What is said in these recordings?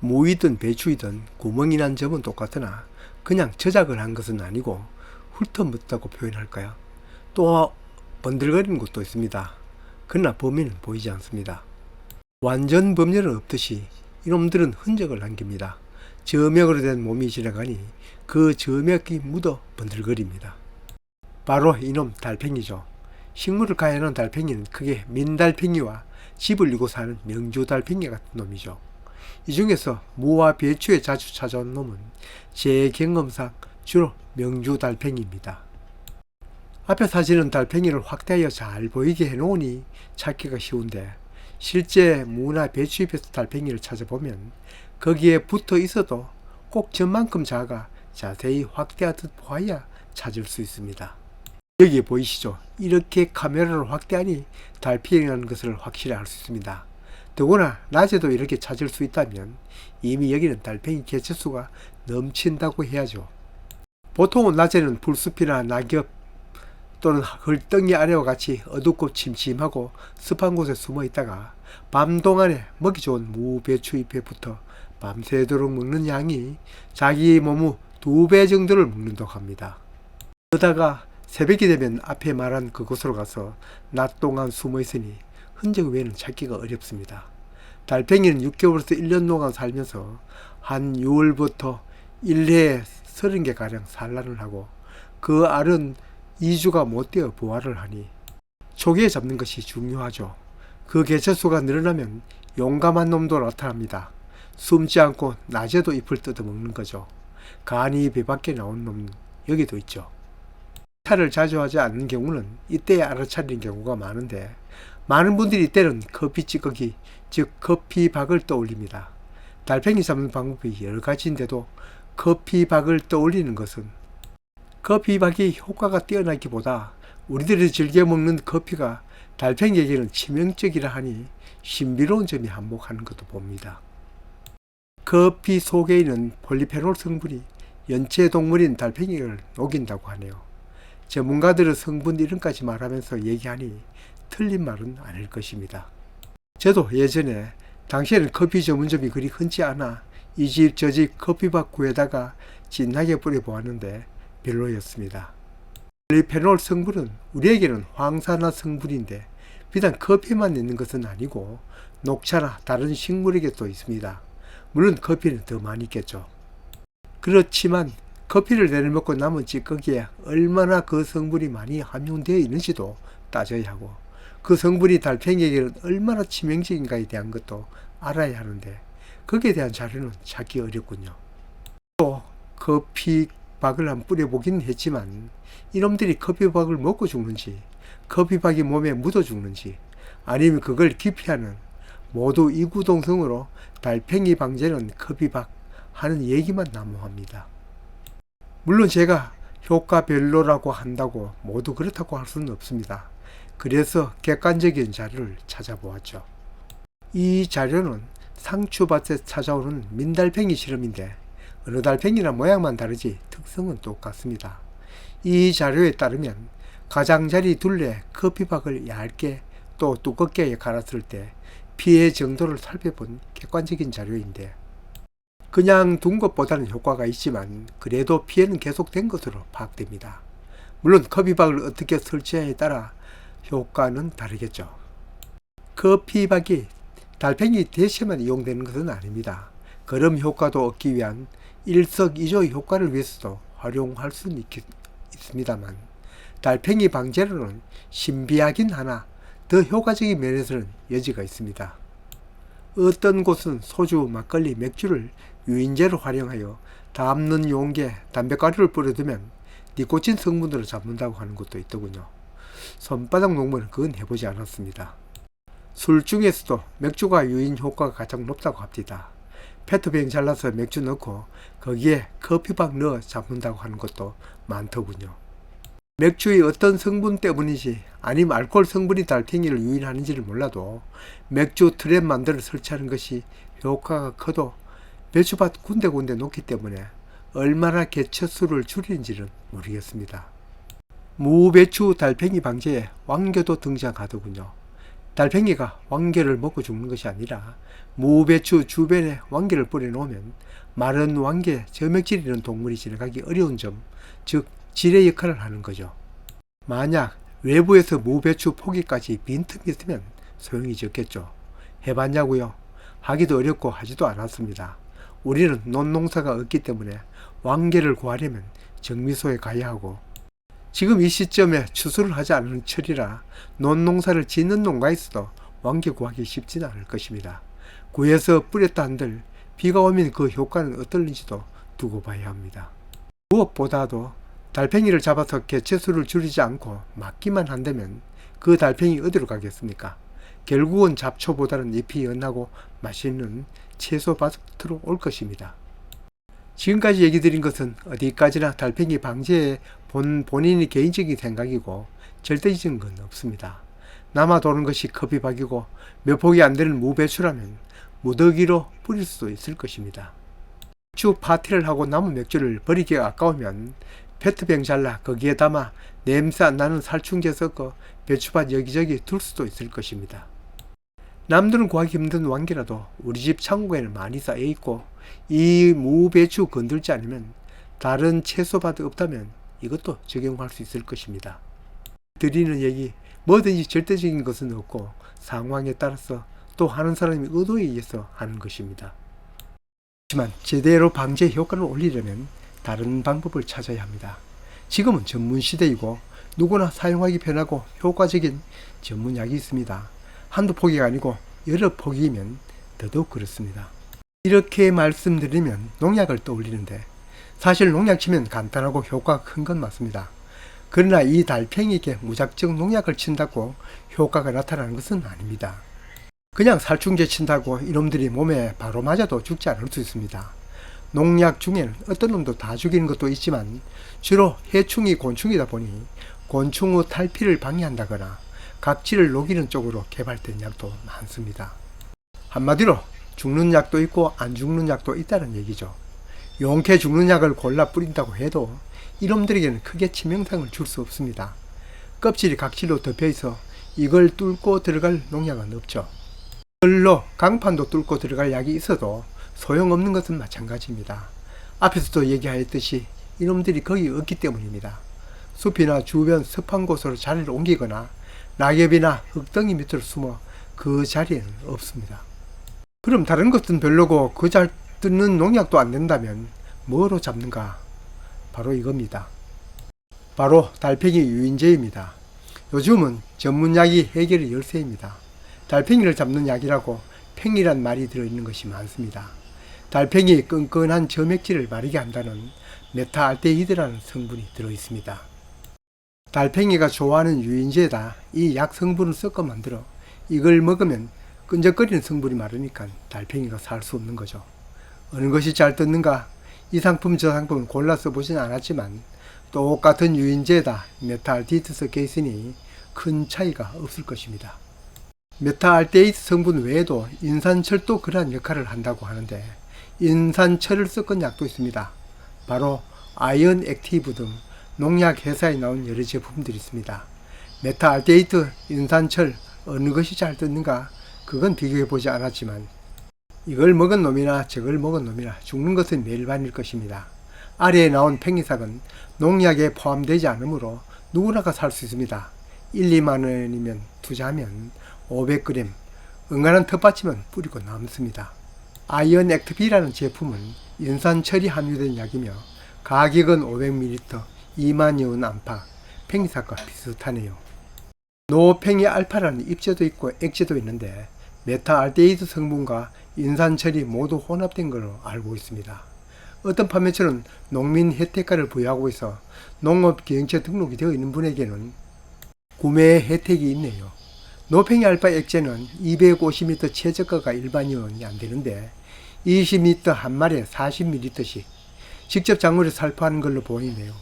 무이든 배추이든 구멍이 난 점은 똑같으나 그냥 저작을 한 것은 아니고 훑어묻다고 표현할까요? 또 번들거리는 곳도 있습니다. 그러나 범인은 보이지 않습니다. 완전 범죄는 없듯이 이놈들은 흔적을 남깁니다. 점액으로 된 몸이 지나가니 그 점액이 묻어 번들거립니다. 바로 이놈 달팽이죠. 식물을 가해하는 달팽이는 크게 민달팽이와 집을 이고 사는 명주달팽이 같은 놈이죠. 이 중에서 무와 배추에 자주 찾아온 놈은 제 경험상 주로 명주달팽이입니다. 앞에 사진은 달팽이를 확대하여 잘 보이게 해놓으니 찾기가 쉬운데 실제 무나 배추 잎에서 달팽이를 찾아보면 거기에 붙어 있어도 꼭 저만큼 작아 자세히 확대하듯 보아야 찾을 수 있습니다. 여기 보이시죠? 이렇게 카메라로 확대하니 달팽이라는 것을 확실히 알 수 있습니다. 더구나 낮에도 이렇게 찾을 수 있다면 이미 여기는 달팽이 개체수가 넘친다고 해야죠. 보통은 낮에는 풀숲이나 낙엽 또는 흙덩이 아래와 같이 어둡고 침침하고 습한 곳에 숨어 있다가 밤 동안에 먹기 좋은 무, 배추 잎에 붙어 밤새도록 먹는 양이 자기 몸의 2배 정도를 먹는다고 합니다. 그러다가 새벽이 되면 앞에 말한 그곳으로 가서 낮 동안 숨어 있으니 흔적 외에는 찾기가 어렵습니다. 달팽이는 6개월에서 1년 동안 살면서 한 6월부터 1해에 30개가량 산란을 하고 그 알은 2주가 못 되어 부화를 하니 초기에 잡는 것이 중요하죠. 그 개체수가 늘어나면 용감한 놈도 나타납니다. 숨지 않고 낮에도 잎을 뜯어먹는 거죠. 간이 배 밖에 나온 놈은 여기도 있죠. 차를 자주 하지 않는 경우는 이때에 알아차리는 경우가 많은데 많은 분들이 이때는 커피 찌꺼기, 즉 커피박을 떠올립니다. 달팽이 잡는 방법이 여러 가지인데도 커피박을 떠올리는 것은 커피박이 효과가 뛰어나기보다 우리들이 즐겨 먹는 커피가 달팽이에게는 치명적이라 하니 신비로운 점이 한몫하는 것도 봅니다. 커피 속에 있는 폴리페놀 성분이 연체동물인 달팽이를 녹인다고 하네요. 전문가들은 성분 이름까지 말하면서 얘기하니 틀린 말은 아닐 것입니다. 저도 예전에 당시에는 커피 전문점이 그리 흔치 않아 이 집 저 집 커피박 구에다가 진하게 뿌려보았는데 별로였습니다. 폴리페놀 성분은 우리에게는 황산화 성분인데 비단 커피만 있는 것은 아니고 녹차나 다른 식물에게도 있습니다. 물론 커피는 더 많이 있겠죠. 그렇지만 커피를 내려먹고 남은 찌꺼기에 얼마나 그 성분이 많이 함유되어 있는지도 따져야 하고 그 성분이 달팽이에게는 얼마나 치명적인가에 대한 것도 알아야 하는데 거기에 대한 자료는 찾기 어렵군요. 또 커피박을 한번 뿌려보긴 했지만 이놈들이 커피박을 먹고 죽는지 커피박이 몸에 묻어 죽는지 아니면 그걸 기피하는 모두 이구동성으로 달팽이 방제는 커피박 하는 얘기만 난무합니다. 물론 제가 효과별로라고 한다고 모두 그렇다고 할 수는 없습니다. 그래서 객관적인 자료를 찾아보았죠. 이 자료는 상추밭에 찾아오는 민달팽이 실험인데 어느 달팽이나 모양만 다르지 특성은 똑같습니다. 이 자료에 따르면 가장자리 둘레 커피박을 얇게 또 두껍게 갈았을 때 피해 정도를 살펴본 객관적인 자료인데 그냥 둔 것보다는 효과가 있지만 그래도 피해는 계속된 것으로 파악됩니다. 물론 커피박을 어떻게 설치하에 따라 효과는 다르겠죠. 커피박이 달팽이 대체만 이용되는 것은 아닙니다. 거름 효과도 얻기 위한 일석이조의 효과를 위해서도 활용할 수는 있습니다만 달팽이 방제로는 신비하긴 하나 더 효과적인 면에서는 여지가 있습니다. 어떤 곳은 소주, 막걸리, 맥주를 유인제로 활용하여 담는 용기에 담배가루를 뿌려두면 니코틴 성분으로 잡는다고 하는 것도 있더군요. 손바닥 농부는 그건 해보지 않았습니다. 술 중에서도 맥주가 유인 효과가 가장 높다고 합니다. 페트병 잘라서 맥주 넣고 거기에 커피박 넣어 잡는다고 하는 것도 많더군요. 맥주의 어떤 성분 때문인지 아니면 알코올 성분이 달팽이를 유인하는지를 몰라도 맥주 트랩 만들어 설치하는 것이 효과가 커도 배추밭 군데군데 놓기 때문에 얼마나 개체수를 줄이는지는 모르겠습니다. 무배추 달팽이 방제에 왕겨도 등장하더군요. 달팽이가 왕개를 먹고 죽는 것이 아니라 무배추 주변에 왕개를 뿌려놓으면 마른 왕개, 점액질이 있는 동물이 지나가기 어려운 점, 즉 지뢰 역할을 하는 거죠. 만약 외부에서 무배추 포기까지 빈틈이 있으면 소용이 적겠죠. 해봤냐고요? 하기도 어렵고 하지도 않았습니다. 우리는 논농사가 없기 때문에 왕개를 구하려면 정미소에 가야 하고, 지금 이 시점에 추수를 하지 않은 철이라 논농사를 짓는 농가에서도 왕개 구하기 쉽지는 않을 것입니다. 구해서 뿌렸다 한들 비가 오면 그 효과는 어떨는지도 두고 봐야 합니다. 무엇보다도 달팽이를 잡아서 개체수를 줄이지 않고 막기만 한다면 그 달팽이 어디로 가겠습니까? 결국은 잡초보다는 잎이 연하고 맛있는 채소밭으로 올 것입니다. 지금까지 얘기 드린 것은 어디까지나 달팽이 방제에 본인이 개인적인 생각이고 절대적인 건 없습니다. 남아 도는 것이 커피박이고 몇 폭이 안 되는 무배추라면 무더기로 뿌릴 수도 있을 것입니다. 맥주 파티를 하고 남은 맥주를 버리기가 아까우면 페트병 잘라 거기에 담아 냄새 안 나는 살충제 섞어 배추밭 여기저기 둘 수도 있을 것입니다. 남들은 구하기 힘든 왕개라도 우리 집 창고에는 많이 쌓여있고 이 무배추 건들지 않으면 다른 채소밭 없다면 이것도 적용할 수 있을 것입니다. 드리는 얘기, 뭐든지 절대적인 것은 없고 상황에 따라서 또 하는 사람의 의도에 의해서 하는 것입니다. 하지만 제대로 방제 효과를 올리려면 다른 방법을 찾아야 합니다. 지금은 전문 시대이고 누구나 사용하기 편하고 효과적인 전문약이 있습니다. 한두 포기가 아니고 여러 포기이면 더더욱 그렇습니다. 이렇게 말씀드리면 농약을 떠올리는데 사실 농약 치면 간단하고 효과가 큰 건 맞습니다. 그러나 이 달팽이에게 무작정 농약을 친다고 효과가 나타나는 것은 아닙니다. 그냥 살충제 친다고 이놈들이 몸에 바로 맞아도 죽지 않을 수 있습니다. 농약 중에는 어떤 놈도 다 죽이는 것도 있지만 주로 해충이 곤충이다 보니 곤충 후 탈피를 방해한다거나 각질을 녹이는 쪽으로 개발된 약도 많습니다. 한마디로 죽는 약도 있고 안 죽는 약도 있다는 얘기죠. 용케 죽는 약을 골라 뿌린다고 해도 이놈들에게는 크게 치명상을 줄 수 없습니다. 껍질이 각질로 덮여있어 이걸 뚫고 들어갈 농약은 없죠. 이걸로 강판도 뚫고 들어갈 약이 있어도 소용없는 것은 마찬가지입니다. 앞에서도 얘기하였듯이 이놈들이 거기 없기 때문입니다. 숲이나 주변 습한 곳으로 자리를 옮기거나 낙엽이나 흙덩이 밑으로 숨어 그 자리에는 없습니다. 그럼 다른 것은 별로고 그 잘 뜯는 농약도 안 된다면 뭐로 잡는가? 바로 이겁니다. 바로 달팽이 유인제입니다. 요즘은 전문약이 해결의 열쇠입니다. 달팽이를 잡는 약이라고 팽이란 말이 들어있는 것이 많습니다. 달팽이의 끈끈한 점액질을 마르게 한다는 메타알데히드라는 성분이 들어있습니다. 달팽이가 좋아하는 유인제에다 이 약 성분을 섞어 만들어 이걸 먹으면 끈적거리는 성분이 마르니까 달팽이가 살 수 없는 거죠. 어느 것이 잘 뜯는가? 이 상품 저 상품은 골라 써보진 않았지만 똑같은 유인제에다 메타알데히드 섞여 있으니 큰 차이가 없을 것입니다. 메타알데히드 성분 외에도 인산철도 그러한 역할을 한다고 하는데 인산철을 섞은 약도 있습니다. 바로 아이언 액티브 등 농약 회사에 나온 여러 제품들이 있습니다. 메타알데히드, 인산철 어느 것이 잘 뜯는가? 그건 비교해보지 않았지만 이걸 먹은 놈이나 저걸 먹은 놈이나 죽는 것은 일반일 것입니다. 아래에 나온 팽이삭은 농약에 포함되지 않으므로 누구나가 살 수 있습니다. 1, 2만 원이면 투자하면 500g, 응가는 텃밭이면 뿌리고 남습니다. 아이언 액티브라는 제품은 인산철이 함유된 약이며 가격은 500ml, 2만여 원 안팎, 팽이삭과 비슷하네요. 노팽이 알파라는 잎제도 있고 액제도 있는데 메타알데히드 성분과 인산철이 모두 혼합된 걸로 알고 있습니다. 어떤 판매처는 농민 혜택가를 부여하고 있어 농업기행처 등록이 되어 있는 분에게는 구매 혜택이 있네요. 노팽이 알파 액제는 250ml 최저가가 1만여 원이 안 되는데 20m 한 마리에 40ml씩 직접 작물에서 살포하는 걸로 보이네요.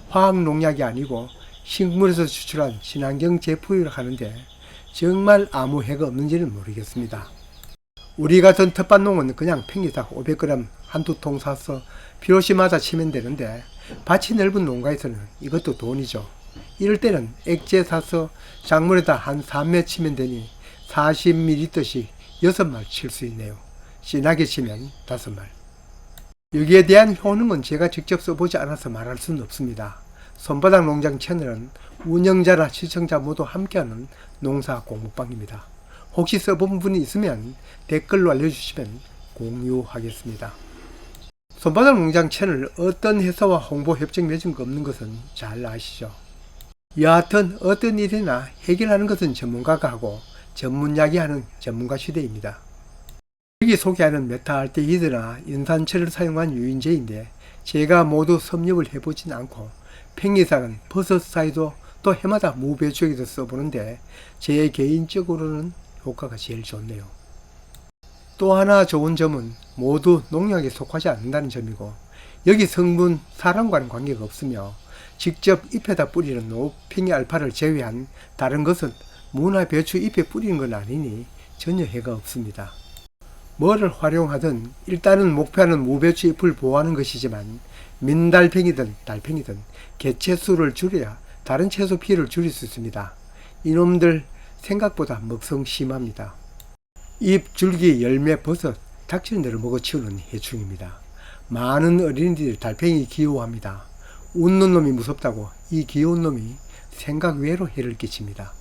화학 농약이 아니고 식물에서 추출한 친환경 제품이라 하는데 정말 아무 해가 없는지는 모르겠습니다. 우리 같은 텃밭농은 그냥 팽이삭 500g 한두 통 사서 필요시마다 치면 되는데 밭이 넓은 농가에서는 이것도 돈이죠. 이럴 때는 액제 사서 작물에다 한 3매 치면 되니 40ml씩 6마리 칠 수 있네요. 진하게 치면 5마리. 여기에 대한 효능은 제가 직접 써보지 않아서 말할 수는 없습니다. 손바닥 농장 채널은 운영자나 시청자 모두 함께하는 농사 공부방입니다. 혹시 써본 분이 있으면 댓글로 알려주시면 공유하겠습니다. 손바닥 농장 채널 어떤 회사와 홍보 협정 맺은 거 없는 것은 잘 아시죠? 여하튼 어떤 일이나 해결하는 것은 전문가가 하고 전문 이야기하는 전문가 시대입니다. 여기 소개하는 메타알데히드나 연산체를 사용한 유인제인데 제가 모두 섭렵을 해보진 않고 팽이삭은 버섯 사이도 또 해마다 무배추에도 써보는데 제 개인적으로는 효과가 제일 좋네요. 또 하나 좋은 점은 모두 농약에 속하지 않는다는 점이고 여기 성분 사람과는 관계가 없으며 직접 잎에다 뿌리는 노팽이 알파를 제외한 다른 것은 무나 배추 잎에 뿌리는 건 아니니 전혀 해가 없습니다. 뭐를 활용하든 일단은 목표하는 무배추 잎을 보호하는 것이지만 민달팽이든 달팽이든 개체수를 줄여야 다른 채소 피해를 줄일 수 있습니다. 이놈들 생각보다 먹성 심합니다. 잎, 줄기, 열매, 버섯, 닥치는 대로 먹어치우는 해충입니다. 많은 어린이들이 달팽이 귀여워합니다. 웃는 놈이 무섭다고 이 귀여운 놈이 생각 외로 해를 끼칩니다.